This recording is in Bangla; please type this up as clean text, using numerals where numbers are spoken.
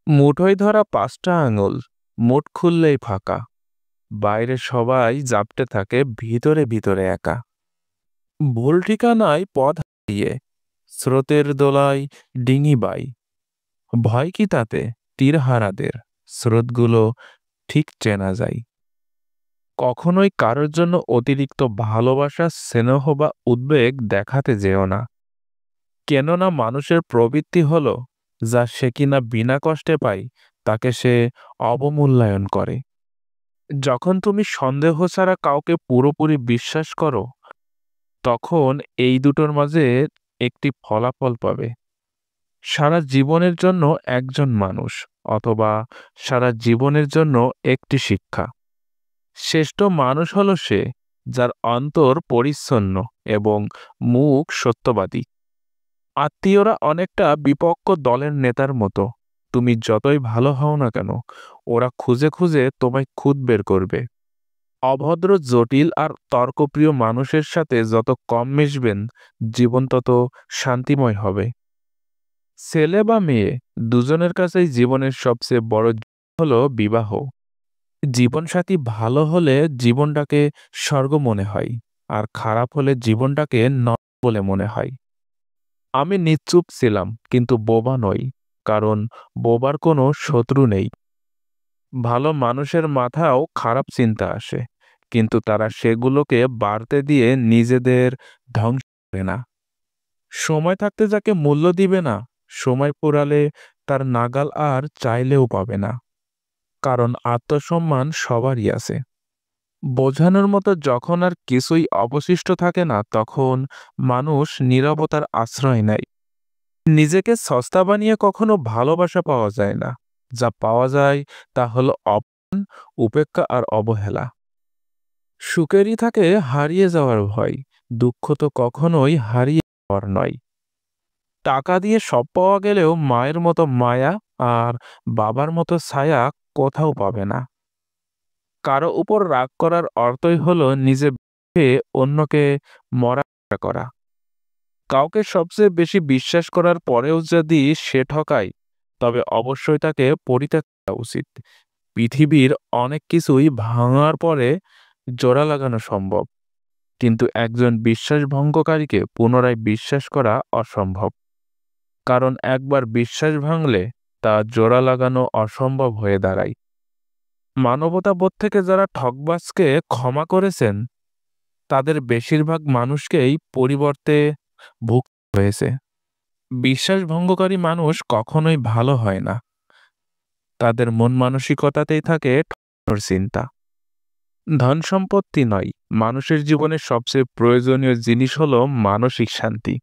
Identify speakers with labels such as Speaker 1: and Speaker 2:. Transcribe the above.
Speaker 1: মুঠোয় ধরা ৫টা আঙুল, মুঠ খুললেই ফাঁকা। বাইরে সবাই জাপটে থাকে, ভিতরে ভিতরে একা। ভুল ঠিকানায় পথ হারিয়ে, স্রোতের দোলায় ডিঙি বাই। ভয় কি তাতে? তীর হারাদের স্রোতগুলো ঠিক চেনা যায়। কখনোই কারোর জন্য অতিরিক্ত ভালোবাসা, স্নেহ বা উদ্বেগ দেখাতে যেও না। কেননা মানুষের প্রবৃত্তি হলো, যা সে কিনা বিনা কষ্টে পায় তাকে সে অবমূল্যায়ন করে। যখন তুমি সন্দেহ ছাড়া কাউকে পুরোপুরি বিশ্বাস করো, তখন এই দুটোর মাঝে একটি ফলাফল পাবে। সারা জীবনের জন্য একজন মানুষ, অথবা সারা জীবনের জন্য একটি শিক্ষা। শ্রেষ্ঠ মানুষ হলো সে, যার অন্তর পরিচ্ছন্ন এবং মুখ সত্যবাদী। আত্মীয়রা অনেকটা বিপক্ষ দলের নেতার মতো। তুমি যতই ভালো হও না কেন, ওরা খুঁজে খুঁজে তোমায় খুঁত বের করবে। অভদ্র, জটিল আর তর্কপ্রিয় মানুষের সাথে যত কম মিশবেন, জীবন তত শান্তিময় হবে। ছেলে বা মেয়ে, দুজনের কাছেই জীবনের সবচেয়ে বড় হলো বিবাহ। জীবনসাথী ভালো হলে জীবনটাকে স্বর্গ মনে হয়, আর খারাপ হলে জীবনটাকে নরক বলে মনে হয়। আমি নিশ্চুপ ছিলাম, কিন্তু বোবা নই, কারণ বোবার কোনো শত্রু নেই। ভালো মানুষের মাথাও খারাপ চিন্তা আসে, কিন্তু তারা সেগুলোকে বাড়তে দিয়ে নিজেদের ধ্বংস করে না। সময় থাকতে যাকে মূল্য দিবে না, সময় ফুরালে তার নাগাল আর চাইলেও পাবে না। কারণ আত্মসম্মান সবারই আছে। বোঝানোর মতো যখন আর কিছুই অবশিষ্ট থাকে না, তখন মানুষ নীরবতার আশ্রয় নেয়। নিজেকে সস্তা বানিয়ে কখনো ভালোবাসা পাওয়া যায় না। যা পাওয়া যায় তা হলো অপমান, উপেক্ষা আর অবহেলা। সুখেরই থাকে হারিয়ে যাওয়ার ভয়, দুঃখ তো কখনোই হারিয়ে যাওয়ার নয়। টাকা দিয়ে সব পাওয়া গেলেও মায়ের মতো মায়া আর বাবার মতো ছায়া কোথাও পাবে না। কারো উপর রাগ করার অর্থই হলো নিজে ভেবে অন্যকে মরা করা। কাউকে সবচেয়ে বেশি বিশ্বাস করার পরেও যদি সে ঠকায়, তবে অবশ্যই তাকে পরিত্যাগ করা উচিত। পৃথিবীর অনেক কিছুই ভাঙার পরে জোড়া লাগানো সম্ভব, কিন্তু একজন বিশ্বাসভঙ্গকারীকে পুনরায় বিশ্বাস করা অসম্ভব। কারণ একবার বিশ্বাস ভাঙলে তা জোড়া লাগানো অসম্ভব হয়ে দাঁড়ায়। মানবতাবোধ থেকে যারা ঠকবাজকে ক্ষমা করেছেন, তাদের বেশিরভাগ মানুষকেই পরিবর্তে ভুগতে হয়েছে। বিশ্বাসভঙ্গকারী মানুষ কখনোই ভালো হয় না। তাদের মন মানসিকতাতেই থাকে ঠকানোর চিন্তা। ধন সম্পত্তি নয়, মানুষের জীবনের সবচেয়ে প্রয়োজনীয় জিনিস হলো মানসিক শান্তি।